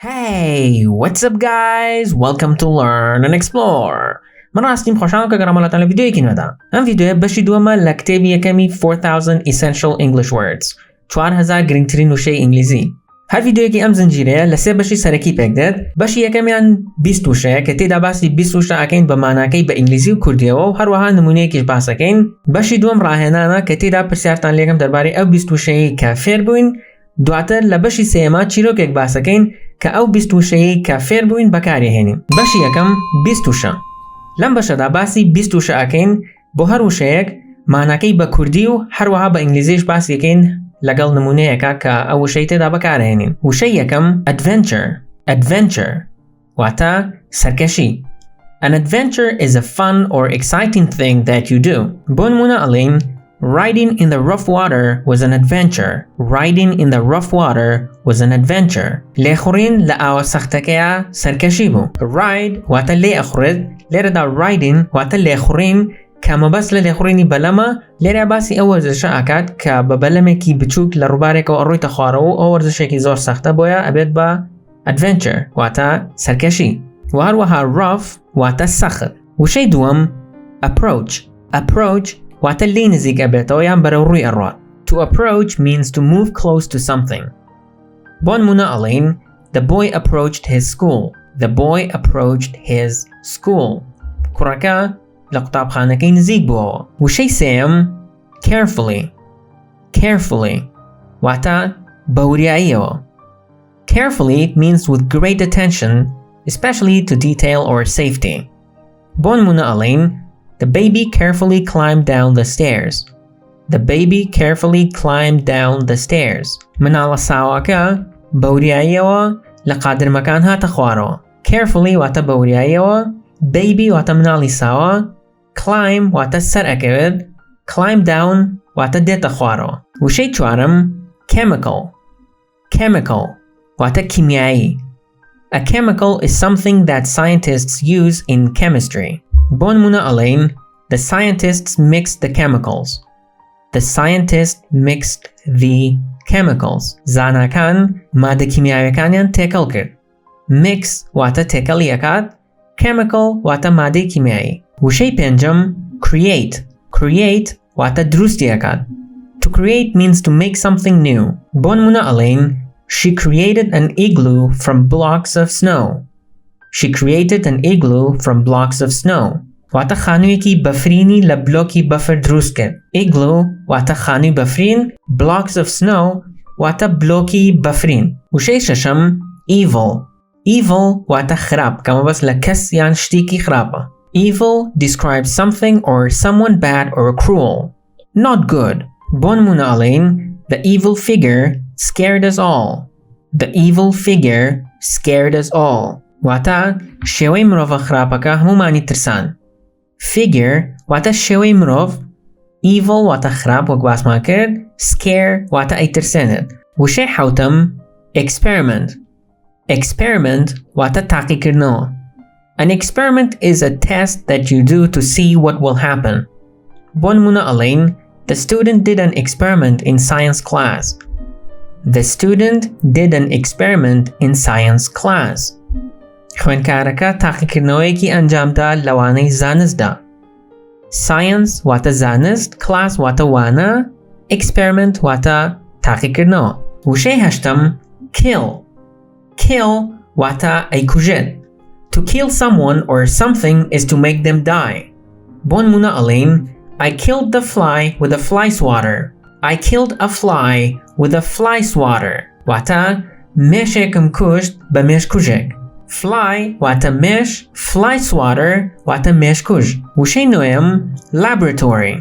Hey, what's up guys? Welcome to Learn and Explore. من راستیم خوشحالم که گرامالاتان ویدیویی نودا. ام ویدیو بەشی دووەمە لە کتێبی یەکەمی 4000 Essential English Words. 4000 گرنگترین وشەی ئینگلیزی. هەر ویدیویەکی ئەم زنجیرەیە لە سێ بەشی سەرەکی پێک دێت. بەشی یەکەمیان 20 وشەیە کە تێدا باسی 20 وشە ئەکەین بە ماناکەی بە ئینگلیزی و کوردیەوە و هەروەها نمونەیەکیش باس ئەکەین. بەشی دووەم ڕاهێنانە کە تێدا پرسیارتان لێکەم دەربارەی ئەو 20 وشەیە کە فێر بووین. دواتر لە بەشی سێەمە چیرۆکێک باس ئەکەین کە ئەو 20 وشەیە کە فێر بووین بەکارهێنین. بەشی یەکەم 20 وشە. لەم بەشەدا باسی 20 وشە ئەکەین بۆ هەر وشەیەک ماناکەی بە کوردی و هەروەها بە ئینگلیزیش باسی ئەکەین لەگەڵ نمونەیەکە کە ئەو وشەی تێدا بەکارهێنین. وشەی یەکەم adventure واتە سەرکەشی. An adventure is a fun or exciting thing that you do. بۆ نمونە ئەڵێین Riding in the rough water was an adventure. Riding in the rough water was an adventure. لێخوڕین لە ئاوە سەختەکەیە سەرکەشی بوو. Ride واتە لێ ئەخورێت. لێرەدا riding واتە لێخوڕین کە مەبەست لە لێخوڕینی بەلەمە. لێرە باسی ئەو وەرزشە ئاکات کە بە بەلەمێکی بچووک لە ڕووبارێکەوە ئەڕۆیتە خوارەوە و ئەو وەرزشێکی زۆر سەختە بۆیە ئەبێت بە adventure واتە سەرکەشی. و هەروەها rough واتە سەخت. وشەی دووەم approach واتە لێ نزیک ئەبێتەوە یان بەرەو ڕووی ئەڕوات. To approach means to move close to something. بۆ نمونە ئەڵێین The boy approached his school. The boy approached his school. کوڕەکە لە قوتابخانەکەی نزیک بووەوە. وشەی سێم carefully واتە بەوریاییەوە. Carefully means with great attention, especially to detail or safety. بۆ نمونە ئەڵێین The baby carefully climbed down the stairs. The baby carefully climbed down the stairs. مناڵە ساواکە بەوریاییەوە لە قادرمەکان هاتە خوارەوە. Carefully واتە بەوریاییەوە. Baby واتە مناڵی ساوە. Climb واتە سەر ئەکەوێت. Climb down واتە دێتە خوارەوە. وشەی چوارم chemical واتە کیمیایی. A chemical is something that scientists use in chemistry. بۆ نمونە ئەڵێین The scientists mixed the chemicals. The scientists mixed the chemicals. زاناکان مادە کیمیاویەکانیان تێکەڵ کرد. Mix واتە تێکەڵی ئەکات. Chemical واتە مادەی کیمیایی. وشەی پێنجەم create واتە دروستی ئەکات. To create means to make something new. بۆ نمونە ئەڵێین She created an igloo from blocks of snow. She created an igloo from blocks of snow. واتە خانوویەکی بەفرینی لە بلۆکی بەفر دروست کرد. Igloo واتە خانووی بەفرین. Blocks of snow واتە بلۆکی بەفرین. وشەی شەشەم evil واتە خراپ کە مەبەست لە کەس یان شتێکی خراپە. Evil describes something or someone bad or cruel. Not good. بۆ نمونە ئەڵێین The evil figure scared us all. The evil figure scared us all. واتە شێوەی مرۆڤە خراپەکە هەمومانی ترسان. Figure واتە شێوەی مرۆڤ. Evil واتە خراپ وەک باسمان کرد. Scare واتە ئەیترسێنێت. وشەی حەوتەم experiment واتە تاقیکردنەوە. An experiment is a test that you do to see what will happen. بۆ نمونە ئەڵێین The student did an experiment in science class. The student did an experiment in science class. خوێندکارەکە تاقیکردنەوەیەکی ئەنجامدا لەوانەی زانستدا. Science واتە زانست. Class واتە وانە. Experiment واتە تاقیکردنەوە. وشەی هەشتەم kill واتە ئەیکوژێت. To kill someone or something is to make them die. بۆ نمونە ئەڵێین I killed the fly with a fly swatter. I killed a fly with a fly swatter. واتە مێشێکم کوشت بە مێشکوژێک. Fly واتە مێش. Fly swatter واتە مێشکوژ. وشەی نوێم laboratory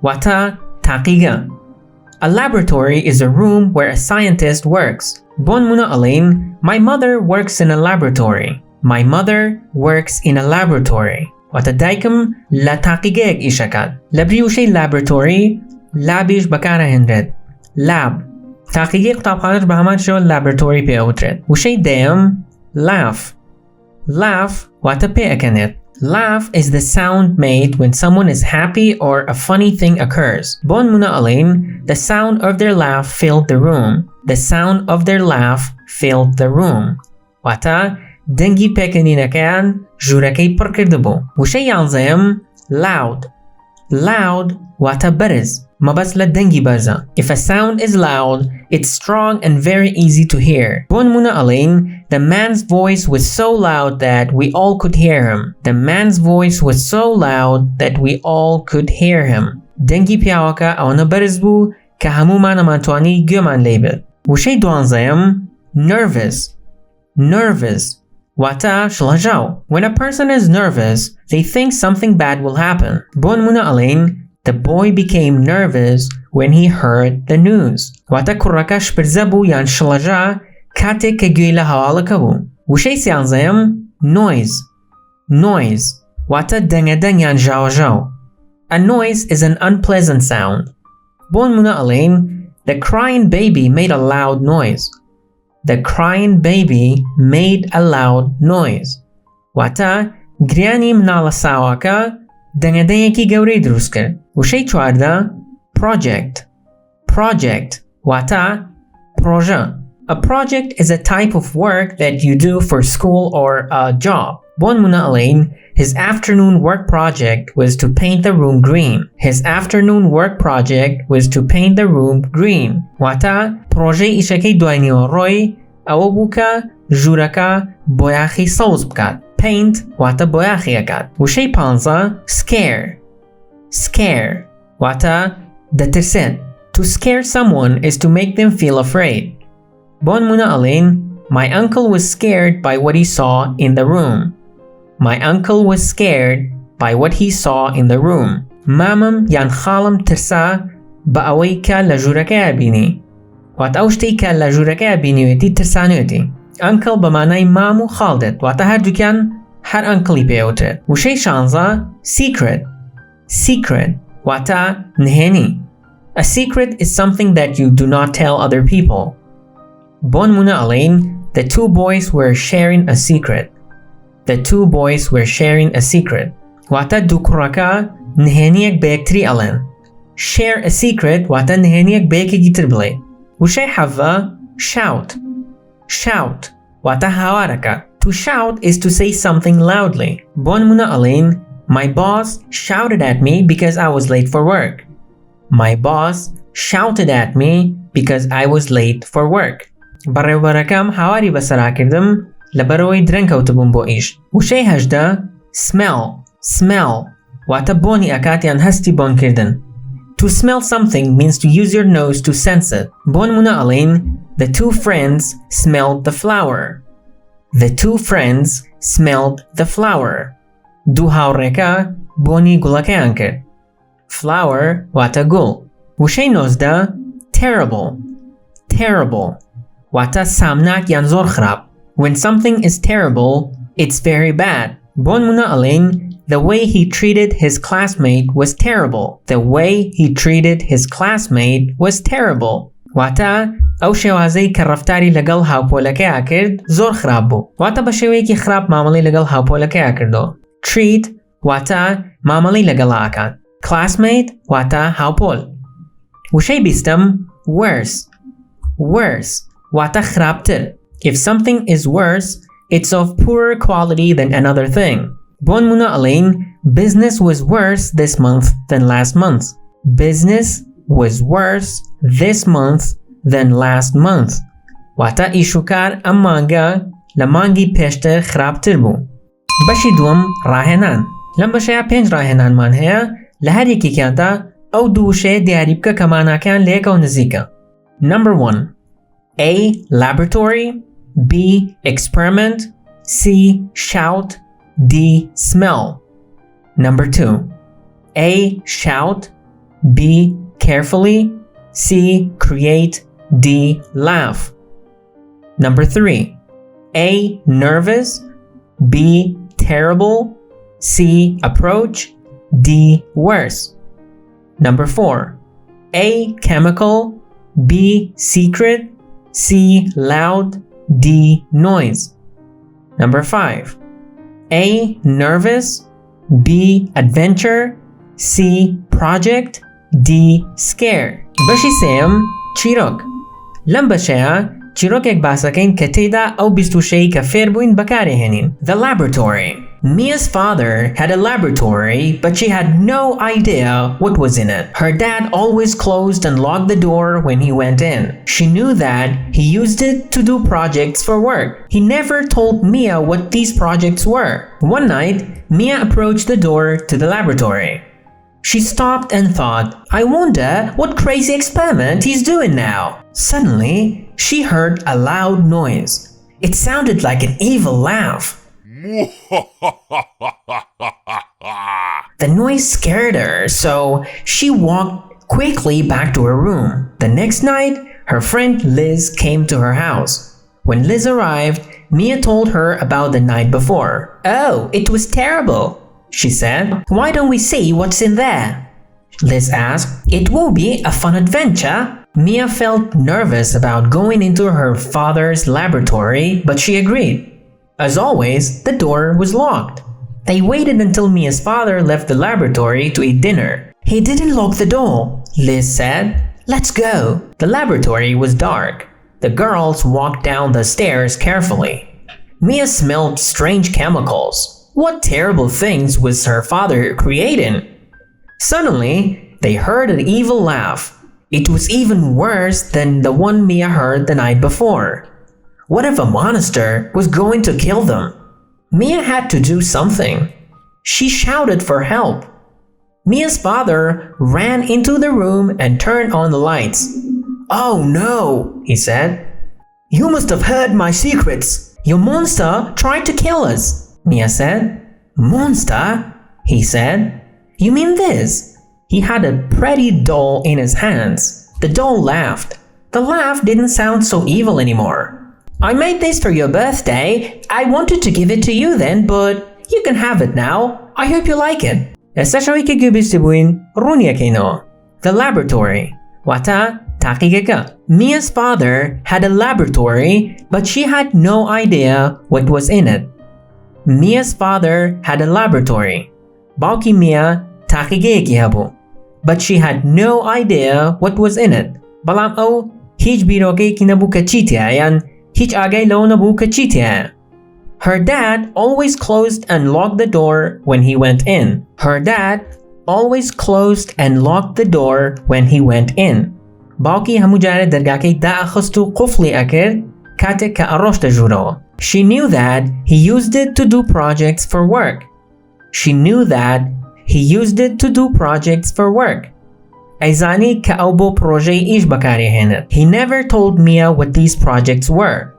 واتە تاقیگە. A laboratory is a room where a scientist works. بۆ نمونە ئەڵێین My mother works in a laboratory. My mother works in a laboratory. واتە دایکم لە تاقیگەیەک ئیشەکات. لە بری وشەی laboratory لابیش بەکارەهێنرێت. Lab تاقیگەی قوتابخانەش بە هەمان شێوە laboratory پێوترێت. وشەی دەیەم laugh واتە پێ ئەکەنێت. Laugh is the sound made when someone is happy or a funny thing occurs. بۆ نمونە ئەڵێین The sound of their laugh filled the room. The sound of their laugh filled the room. واتە دەنگی پێکەنینەکەیان ژوورەکەی پڕ کردبوو. وشەی یانزەیەم loud. Loud واتە بەرز مەبەست لە دەنگی بەرزە. If a sound is loud, it's strong and very easy to hear. بۆ نمونە ئەڵێن The man's voice was so loud that we all could hear him. The man's voice was so loud that we all could hear him. دەنگی پیاوەکە ئەوەنە بەرز بوو کە هەمومان ئەمانتوانی گوێمان لێ بێت. وشەی دوانزەیەم nervous. Nervous واتە شڵەژاو. When a person is nervous, they think something bad will happen. بۆ نمونە ئەڵێن The boy became nervous when he heard the news. واتە کوڕەکە شپرزە بوو یان شڵەژا کاتێک کە گوێی لە هەواڵەکە بوو. وشەی سیانزەیەم noise. Noise واتە دەنگەدەنگ یان ژاوەژاو. A noise is an unpleasant sound. بۆ نمونە ئەڵێن The crying baby made a loud noise. The crying baby made a loud noise. واتە گریانی مناڵە ساواکە دەنگەدەنگێکی گەورەی دروست کرد. وشەی چواردە project. Project واتە پرۆژە. A project is a type of work that you do for school or a job. بۆ نمونە ئەڵێن His afternoon work project was to paint the room green. His afternoon work project was to paint the room green. واتە پرۆژەی ئیشەکەی دوای نیوەڕۆی ئەوە بوو کە ژوورەکە بۆیاخی سەوز بکات. Paint واتە بۆیاخی ئەکات. وشەی پانزە scare. Scare واتە دەترسێت. To scare someone is to make them feel afraid. بۆ نمونە ئەڵێن My uncle was scared by what he saw in the room. My uncle was scared by what he saw in the room. مامم یان خاڵم ترسا بە ئەوەی کە لە ژوورەکەیە بینی. واتە ئەو شتەی کە لە ژوورەکەیە بینیوێتی ترسانوێتی. ئەنکڵ بە مانای مام و خاڵ دێت واتە هەردووکیان هەر ئەنکڵی پێوترێت. وشەی شانزە secret. Secret واتە نهێنی. A secret is something that you do not tell other people. بۆ نمونە ئەڵێن The two boys were sharing a secret. The two boys were sharing a secret. واتە دوو کوڕەکە نهێنیەک بە یەکتری ئەڵێن. Share a secret واتە نهێنیەک بە یەکێکی تر بڵێ. وشەی حەڤە shout. Shout واتە هاوارەکە. To shout is to say something loudly. بۆ نمونە ئەڵێن My boss shouted at me because I was late for work. My boss shouted at me because I was late for work. بەڕێوەبەرەکەم هاواری بەسەراکردم لەبەرەوەی درەنگ کەوتبووم بۆ ئیش. وشەی هەژدە smell. Smell واتە بۆنی ئەکاتیان هەستی بۆنکردن. To smell something means to use your nose to sense it. بۆ نمونە ئەڵێن The two friends smelled the flower. The two friends smelled the flower. دوو هاوڕێکە بۆنی گوڵەکەیان کرد. Flower واتە گوڵ. وشەی نۆزدە terrible. Terrible واتە سامناک یان زۆر خراپ. When something is terrible, it's very bad. بۆ نمونە ئەڵێن The way he treated his classmate was terrible. The way he treated his classmate was terrible. واتە ئەو شێوازەی کە ڕەفتاری لەگەڵ هاوپۆلەکەیە کرد زۆر خراپ بوو. واتە بە شێوەیەکی خراپ مامەڵەی لەگەڵ هاوپۆلەکەیە کردەوە. Treat واتە مامەڵەی لەگەڵا ئەکات. Classmate واتە هاوپۆل. وشەی بیستەم worse. Worse واتە خراپتر. If something is worse, it's of poorer quality than another thing. بۆ نمونە ئەڵێن Business was worse this month than last month. Business was worse this month than last month. واتە ئیشوکار ئەم مانگە لە مانگی پێشتر خراپتر بوو. بەشی دووەم ڕاهێنان. لەم بەشەیە 5 ڕاهێنانمان هەیە لە هەر یەکێکیاندا ئەو دوو وشەیە دیاری بکە کە ماناکەیان لە یەکەوە نزیکە. Number 1. A. Laboratory. B. Experiment. C. Shout. D. Smell. Number 2. A. Shout. B. Carefully. C. Create. D. Laugh. Number 3. A. Nervous. B. Terrible. C. Approach. D. Worse. Number 4. A. Chemical. B. Secret. C. Loud. D. Noise. Number 5. A. Nervous. B. Adventure. C. Project. D. Scare. بەشی سێم چیرۆک. لەم بەشەیە چیرۆکێک باسەکەین کە تێیدا ئەو 26 کە فێر بووین بەکارهێنین. The laboratory. Mia's father had a laboratory, but she had no idea what was in it. Her dad always closed and locked the door when he went in. She knew that he used it to do projects for work. He never told Mia what these projects were. One night, Mia approached the door to the laboratory. She stopped and thought, I wonder what crazy experiment he's doing now. Suddenly, she heard a loud noise. It sounded like an evil laugh. The noise scared her, so she walked quickly back to her room. The next night, her friend Liz came to her house. When Liz arrived, Mia told her about the night before. Oh, it was terrible, she said. Why don't we see what's in there? Liz asked. It will be a fun adventure. Mia felt nervous about going into her father's laboratory, but she agreed. As always, the door was locked. They waited until Mia's father left the laboratory to eat dinner. He didn't lock the door, Liz said. Let's go. The laboratory was dark. The girls walked down the stairs carefully. Mia smelled strange chemicals. What terrible things was her father creating? Suddenly, they heard an evil laugh. It was even worse than the one Mia heard the night before. What if a monster was going to kill them? Mia had to do something. She shouted for help. Mia's father ran into the room and turned on the lights. Oh no, he said. You must have heard my secrets. Your monster tried to kill us, Mia said. Monster? He said. You mean this? He had a pretty doll in his hands. The doll laughed. The laugh didn't sound so evil anymore. I made this for your birthday. I wanted to give it to you then, but you can have it now. I hope you like it. The laboratory. Wata taqiqaka. Mia's father had a laboratory, but she had no idea what was in it. Mia's father had a laboratory. Bauki Mia taqiqeki habu. But she had no idea what was in it. Balam au hij birokeki nabu kachitia yan hij agay lo nabu kachitia. Her dad always closed and locked the door when he went in. Her dad always closed and locked the door when he went in. Bauki hamu jare dargaki da akhastu qufli akir kate ka aroshta juro. She knew that he used it to do projects for work. She knew that he used it to do projects for work. Aizani ka aubo project ish bakari henet. He never told Mia what these projects were.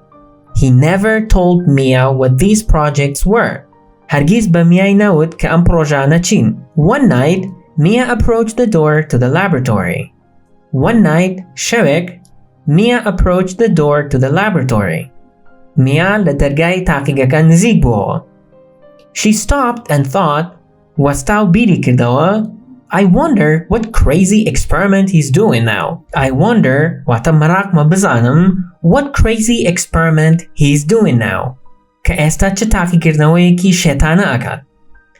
He never told Mia what these projects were. Hargiz ba Mia inaud ka am projana chin. One night, Mia approached the door to the laboratory. One night, Shevek, Mia approached the door to the laboratory. Mia la dargai taqiqaka nzik bo. She stopped and thought, Wastau biri kirdawa? I wonder what crazy experiment he's doing now. I wonder wata marak ma bizanam what crazy experiment he's doing now. Ka esta chataki kirdawa ki shetana akat.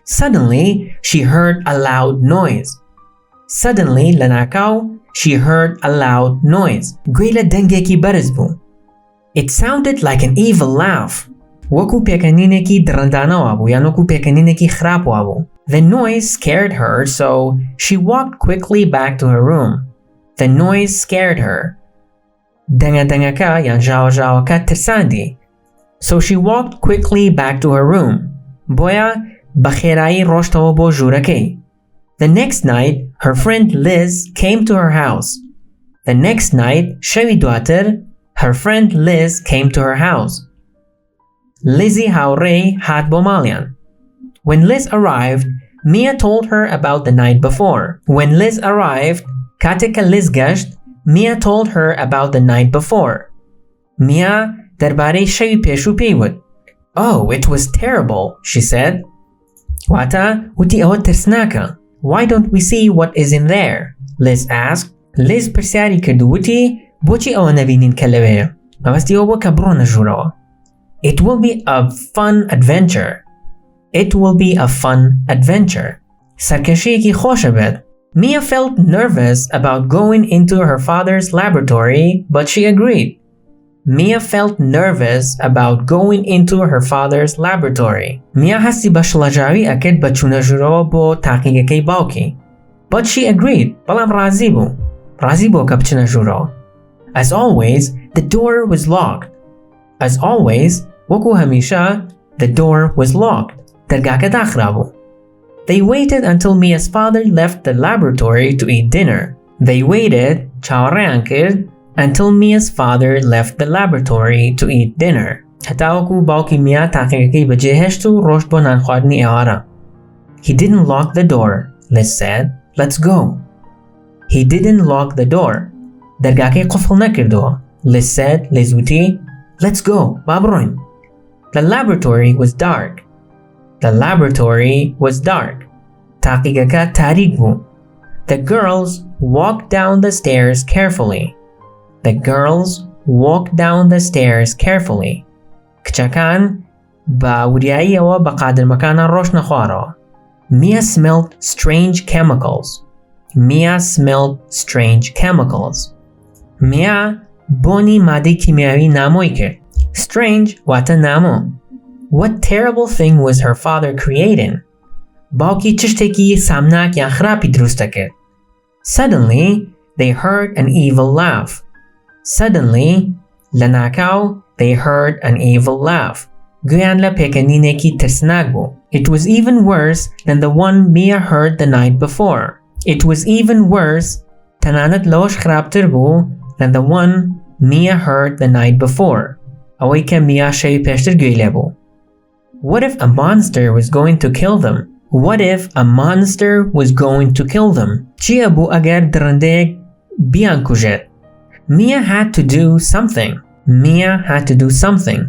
Suddenly, she heard a loud noise. Suddenly, lanakaw, she heard a loud noise. Gwila dengeki barizbu. It sounded like an evil laugh. Waku pekanineki drandana wabu, yanoku pekanineki khrap wabu. The noise scared her, so she walked quickly back to her room. The noise scared her. Danga danga ka yan jawa jawa ka tirsandi. So she walked quickly back to her room. Boya bakhirai roshtawa bo jurake. The next night, her friend Liz came to her house. The next night, shawi duater, her friend Liz came to her house. Lizzie hawrei had bomalian. When Liz arrived, Mia told her about the night before. When Liz arrived, Katika Liz gasht, Mia told her about the night before. Mia darbare shawi peshu peywud. Oh, it was terrible, she said. Wata uti awat tersnaka. Why don't we see what is in there? Liz asked. Liz persiari kirdu uti bochi awa nabinin kalawe. Mabasti obo kabrona jurawa. It will be a fun adventure. It will be a fun adventure. Sarkashiki khoshabed. Mia felt nervous about going into her father's laboratory, but she agreed. Mia felt nervous about going into her father's laboratory. Mia هستی بەشڵەجاوی ئەکرد بە چوونەژورەوە بۆ تاقیگەکەی باوکی. But she agreed. بەڵام ڕازی بوو کە بچنە ژوورەوە. As always, the door was locked. As always, وەکو هەمیشە, the door was locked. دەرگاکە داخرا بوو. They waited until Mia's father left the laboratory to eat dinner. They waited, چاوەڕێیان کرد, until Mia's father left the laboratory to eat dinner. هەتاوەکو باوکی میا تاقیگەکەی بەجێهێشت و ڕۆشت بۆ نان خواردنی ئێوارە. He didn't lock the door, Liz said. Let's go. He didn't lock the door. دەرگاکەی قفڵ نەکردەوە. Liz said, Liz وتی, Let's go, با بڕۆین. The laboratory was dark. The laboratory was dark. تاقیگەکە تاریک بوو. The girls walked down the stairs carefully. The girls walked down the stairs carefully. کچەکان بە وریاییەوە بە قادرمەکانە ڕۆشنە خوارەوە. Mia smelled strange chemicals. Mia smelled strange chemicals. Mia بۆنی مادەی کیمیاوی نامۆی کرد. Strange واتە نامۆ. What terrible thing was her father creating? باوکی چ شتێکی سامناک یان خراپی دروستە کرد. Suddenly, they heard an evil laugh. Suddenly, لەناکاو, they heard an evil laugh. گویان لە پێکەنینێکی ترسناک بوو. It was even worse than the one Mia heard the night before. It was even worse, تەنانەت لەوەش خراپتر بوو, than the one Mia heard the night before. ئەوەی کە میا شەوی پێشتر گوێی لێ بوو. What if a monster was going to kill them? What if a monster was going to kill them? چیە بوو ئەگەر دڕندەیەک بیانکوژێت? Mia had to do something. Mia had to do something.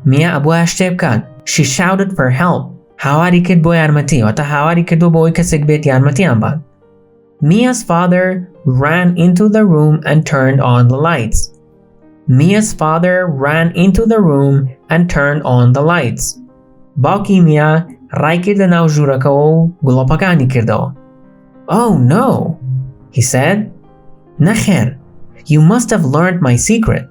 Mia ئەبووە شتێ بکات. She shouted for help. هاواری کرد بۆ یارمەتی. واتە هاواری کردو بۆ ئەوەی کەسێک بێت یارمەتیان بات. Mia's father ran into the room and turned on the lights. Mia's father ran into the room and turned on the lights. باوکی میا ڕای کردە ناو ژوورەکەەوە و گوڵۆپەکانی کردەوە. Oh no, he said. نەخێر. You must have learned my secret.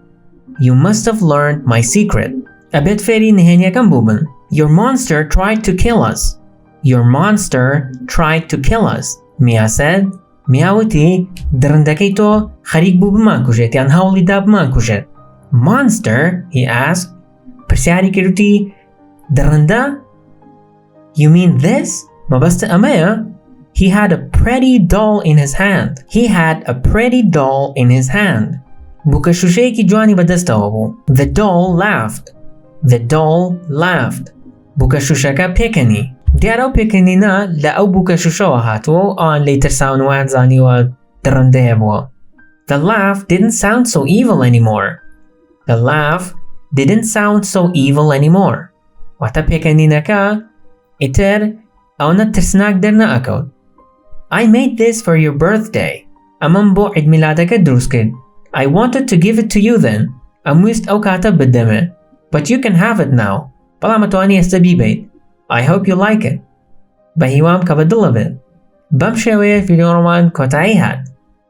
You must have learned my secret. ئەبێت فێری نهێنیەکەم بوو بن. Your monster tried to kill us. Your monster tried to kill us. Mia said. Mia وتی دڕندەکەی تۆ خەریک بوو بمانکوژێت یان هەوڵی دا بمانکوژێت. Monster? He asked. پرسیاری کردوتی دڕندە? You mean this? مەبەستە ئەمەیە؟ He had a pretty doll in his hand. He had a pretty doll in his hand. بووکە شوشەیەکی جوانی بەدەستەوە بوو. The doll laughed. The doll laughed. بووکە شوشەکە پێکەنی. دیارە ئەو پێکەنینە لە ئەو بووکە شوشەوە هاتووە و ئەوان لێی ترساون ویان زانیوە دڕندەیە بووە. The laugh didn't sound so evil anymore. The laugh didn't sound so evil anymore. واتە پێکەنینەکە ئیتر ئەوەنە ترسناک دەرنەئەکەوت. I made this for your birthday. ئەمەم بۆ عیدمیلادەکە دروست کرد. I wanted to give it to you then. ئەمویست ئەو کاتە بدەمێ. But you can have it now. بەڵام ئەتوانی ئێستا بیبیت. I hope you like it. بە هیوام کە بەدڵە بێت. بەم شێوەیە ڤیدیۆڕۆمان کۆتایی هات.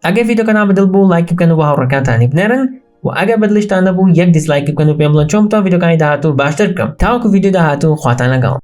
ئەگەر ڤیدیۆکەتان بەدڵ بوو لایکی بکەن و بە هاوڕێکانتانی بنێرن و ئەگەر بەدڵیشتان نەبوو یەک دیسلایکی بکەن و پێم بڵێن چۆن بتوان ڤیدیۆکانی داهاتوو باشتر بکەم. تاوەکو ڤیدیۆ داهاتوو خواتان لەگەڵ.